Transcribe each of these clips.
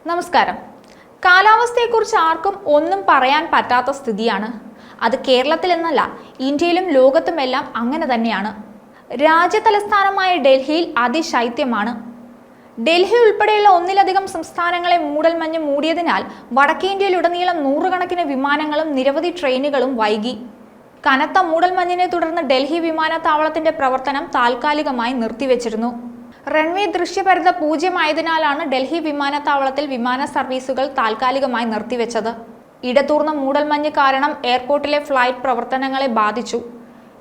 നമസ്കാരം. കാലാവസ്ഥയെക്കുറിച്ച് ആർക്കും ഒന്നും പറയാൻ പറ്റാത്ത സ്ഥിതിയാണ്. അത് കേരളത്തിലെന്നല്ല, ഇന്ത്യയിലും ലോകത്തുമെല്ലാം അങ്ങനെ തന്നെയാണ്. രാജ്യതലസ്ഥാനമായ ഡൽഹിയിൽ അതിശൈത്യമാണ്. ഡൽഹി ഉൾപ്പെടെയുള്ള ഒന്നിലധികം സംസ്ഥാനങ്ങളെ മൂടൽമഞ്ഞ് മൂടിയതിനാൽ വടക്കേ ഇന്ത്യയിലുടനീളം നൂറുകണക്കിന് വിമാനങ്ങളും നിരവധി ട്രെയിനുകളും വൈകി. കനത്ത മൂടൽമഞ്ഞിനെ തുടർന്ന് ഡൽഹി വിമാനത്താവളത്തിന്റെ പ്രവർത്തനം താൽക്കാലികമായി നിർത്തിവെച്ചിരുന്നു. റൺവേ ദൃശ്യപരത 0 ആയതിനാലാണ് ഡൽഹി വിമാനത്താവളത്തിൽ വിമാന സർവീസുകൾ താൽക്കാലികമായി നിർത്തിവെച്ചത്. ഇടതൂർന്ന മൂടൽമഞ്ഞ് കാരണം എയർപോർട്ടിലെ ഫ്ലൈറ്റ് പ്രവർത്തനങ്ങളെ ബാധിച്ചു.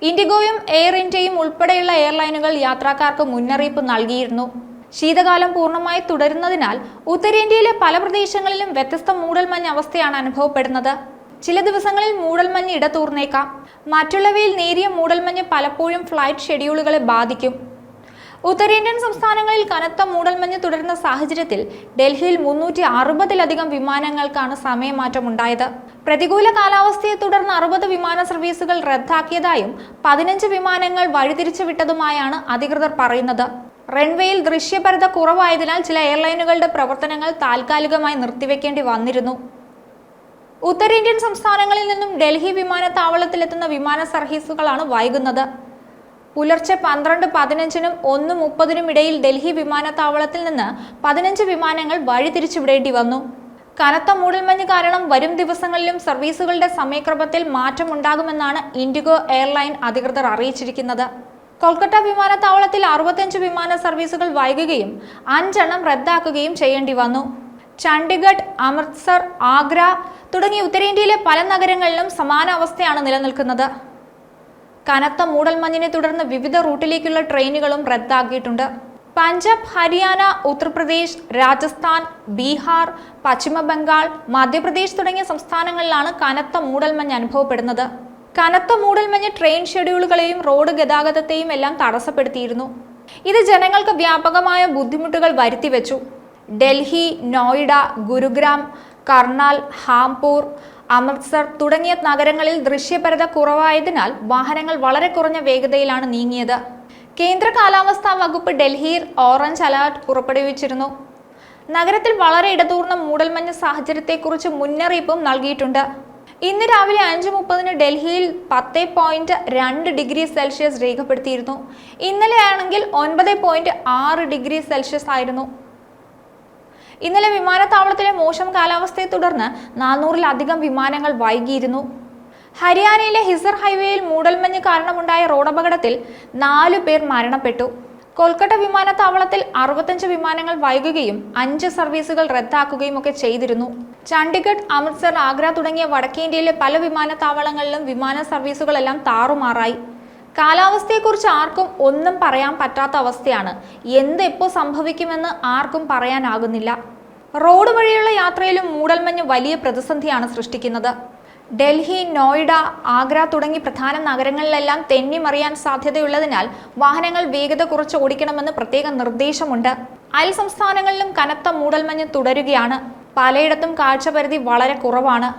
ഇൻഡിഗോയും എയർ ഇന്ത്യയും ഉൾപ്പെടെയുള്ള എയർലൈനുകൾ യാത്രക്കാർക്ക് മുന്നറിയിപ്പ് നൽകിയിരുന്നു. ശീതകാലം പൂർണ്ണമായി തുടരുന്നതിനാൽ ഉത്തരേന്ത്യയിലെ പല പ്രദേശങ്ങളിലും വ്യത്യസ്ത മൂടൽമഞ്ഞ് അവസ്ഥയാണ് അനുഭവപ്പെടുന്നത്. ചില ദിവസങ്ങളിൽ മൂടൽമഞ്ഞ് ഇടതൂർന്നേക്കാം. മറ്റുള്ളവയിൽ നേരിയ മൂടൽമഞ്ഞ് പലപ്പോഴും ഫ്ലൈറ്റ് ഷെഡ്യൂളുകളെ ബാധിക്കും. ഉത്തരേന്ത്യൻ സംസ്ഥാനങ്ങളിൽ കനത്ത മൂടൽമഞ്ഞ് തുടരുന്ന സാഹചര്യത്തിൽ ഡൽഹിയിൽ 360-ലധികം വിമാനങ്ങൾക്കാണ് സമയമാറ്റമുണ്ടായത്. പ്രതികൂല കാലാവസ്ഥയെ തുടർന്ന് 60 വിമാന സർവീസുകൾ റദ്ദാക്കിയതായും 15 വിമാനങ്ങൾ വഴിതിരിച്ചു വിട്ടതുമായാണ് അധികൃതർ പറയുന്നത്. റൺവേയിൽ ദൃശ്യപരത കുറവായതിനാൽ ചില എയർലൈനുകളുടെ പ്രവർത്തനങ്ങൾ താൽക്കാലികമായി നിർത്തിവെക്കേണ്ടി വന്നിരുന്നു. ഉത്തരേന്ത്യൻ സംസ്ഥാനങ്ങളിൽ നിന്നും ഡൽഹി വിമാനത്താവളത്തിലെത്തുന്ന വിമാന സർവീസുകളാണ് വൈകുന്നത്. പുലർച്ചെ 12:15-നും 1:30-നും ഇടയിൽ ഡൽഹി വിമാനത്താവളത്തിൽ നിന്ന് 15 വിമാനങ്ങൾ വഴിതിരിച്ചുവിടേണ്ടി വന്നു. കനത്ത മൂടൽമഞ്ഞ് കാരണം വരും ദിവസങ്ങളിലും സർവീസുകളുടെ സമയക്രമത്തിൽ മാറ്റമുണ്ടാകുമെന്നാണ് ഇൻഡിഗോ എയർലൈൻ അധികൃതർ അറിയിച്ചിരിക്കുന്നത്. കൊൽക്കത്ത വിമാനത്താവളത്തിൽ 65 വിമാന സർവീസുകൾ വൈകുകയും 5 എണ്ണം റദ്ദാക്കുകയും ചെയ്യേണ്ടി വന്നു. ചണ്ഡിഗഡ്, അമൃത്സർ, ആഗ്ര തുടങ്ങി ഉത്തരേന്ത്യയിലെ പല നഗരങ്ങളിലും സമാന അവസ്ഥയാണ് നിലനിൽക്കുന്നത്. കനത്ത മൂടൽമഞ്ഞിനെ തുടർന്ന് വിവിധ റൂട്ടിലേക്കുള്ള ട്രെയിനുകളും റദ്ദാക്കിയിട്ടുണ്ട്. പഞ്ചാബ്, ഹരിയാന, ഉത്തർപ്രദേശ്, രാജസ്ഥാൻ, ബീഹാർ, പശ്ചിമ ബംഗാൾ, മധ്യപ്രദേശ് തുടങ്ങിയ സംസ്ഥാനങ്ങളിലാണ് കനത്ത മൂടൽമഞ്ഞ് അനുഭവപ്പെടുന്നത്. കനത്ത മൂടൽമഞ്ഞ് ട്രെയിൻ ഷെഡ്യൂളുകളെയും റോഡ് ഗതാഗതത്തെയും എല്ലാം തടസ്സപ്പെടുത്തിയിരുന്നു. ഇത് ജനങ്ങൾക്ക് വ്യാപകമായ ബുദ്ധിമുട്ടുകൾ വരുത്തിവെച്ചു. ഡൽഹി, നോയിഡ, ഗുരുഗ്രാം, കർണാൽ, ഹാംപൂർ, അമൃത്സർ തുടങ്ങിയ നഗരങ്ങളിൽ ദൃശ്യപരത കുറവായതിനാൽ വാഹനങ്ങൾ വളരെ കുറഞ്ഞ വേഗതയിലാണ് നീങ്ങിയത്. കേന്ദ്ര കാലാവസ്ഥാ വകുപ്പ് ഡൽഹിയിൽ ഓറഞ്ച് അലർട്ട് പുറപ്പെടുവിച്ചിരുന്നു. നഗരത്തിൽ വളരെ ഇടതൂർന്ന മൂടൽമഞ്ഞ് സാഹചര്യത്തെക്കുറിച്ച് മുന്നറിയിപ്പും നൽകിയിട്ടുണ്ട്. ഇന്ന് രാവിലെ 5:30-ന് ഡൽഹിയിൽ 10.2 ഡിഗ്രി സെൽഷ്യസ് രേഖപ്പെടുത്തിയിരുന്നു. ഇന്നലെയാണെങ്കിൽ 9.6 ഡിഗ്രി സെൽഷ്യസ് ആയിരുന്നു. ഇന്നലെ വിമാനത്താവളത്തിലെ മോശം കാലാവസ്ഥയെ തുടർന്ന് 400-ലധികം വിമാനങ്ങൾ വൈകിയിരുന്നു. ഹരിയാനയിലെ ഹിസർ ഹൈവേയിൽ മൂടൽമഞ്ഞ് കാരണമുണ്ടായ റോഡപകടത്തിൽ 4 പേർ മരണപ്പെട്ടു. കൊൽക്കത്ത വിമാനത്താവളത്തിൽ 65 വിമാനങ്ങൾ വൈകുകയും 5 സർവീസുകൾ റദ്ദാക്കുകയും ഒക്കെ ചെയ്തിരുന്നു. ചണ്ഡിഗഡ്, അമൃത്സർ, ആഗ്ര തുടങ്ങിയ വടക്കേ ഇന്ത്യയിലെ പല വിമാനത്താവളങ്ങളിലും വിമാന സർവീസുകളെല്ലാം താറുമാറായി. കാലാവസ്ഥയെക്കുറിച്ച് ആർക്കും ഒന്നും പറയാൻ പറ്റാത്ത അവസ്ഥയാണ്. എപ്പോൾ സംഭവിക്കുമെന്ന് ആർക്കും പറയാനാകുന്നില്ല. റോഡ് വഴിയുള്ള യാത്രയിലും മൂടൽമഞ്ഞ് വലിയ പ്രതിസന്ധിയാണ് സൃഷ്ടിക്കുന്നത്. ഡൽഹി, നോയിഡ, ആഗ്ര തുടങ്ങി പ്രധാന നഗരങ്ങളിലെല്ലാം തെന്നിമറിയാൻ സാധ്യതയുള്ളതിനാൽ വാഹനങ്ങൾ വേഗത കുറച്ച് ഓടിക്കണമെന്ന് പ്രത്യേക നിർദ്ദേശമുണ്ട്. അയൽ സംസ്ഥാനങ്ങളിലും കനത്ത മൂടൽമഞ്ഞ് തുടരുകയാണ്. പലയിടത്തും കാഴ്ചപരിധി വളരെ കുറവാണ്.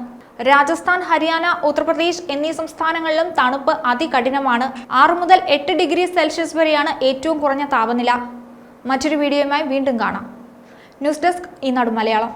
രാജസ്ഥാൻ, ഹരിയാന, ഉത്തർപ്രദേശ് എന്നീ സംസ്ഥാനങ്ങളിലും തണുപ്പ് അതികഠിനമാണ്. 6 മുതൽ 8 ഡിഗ്രി സെൽഷ്യസ് വരെയാണ് ഏറ്റവും കുറഞ്ഞ താപനില. മറ്റൊരു വീഡിയോയുമായി വീണ്ടും കാണാം. ന്യൂസ് ഡെസ്ക്, ഈനാട് മലയാളം.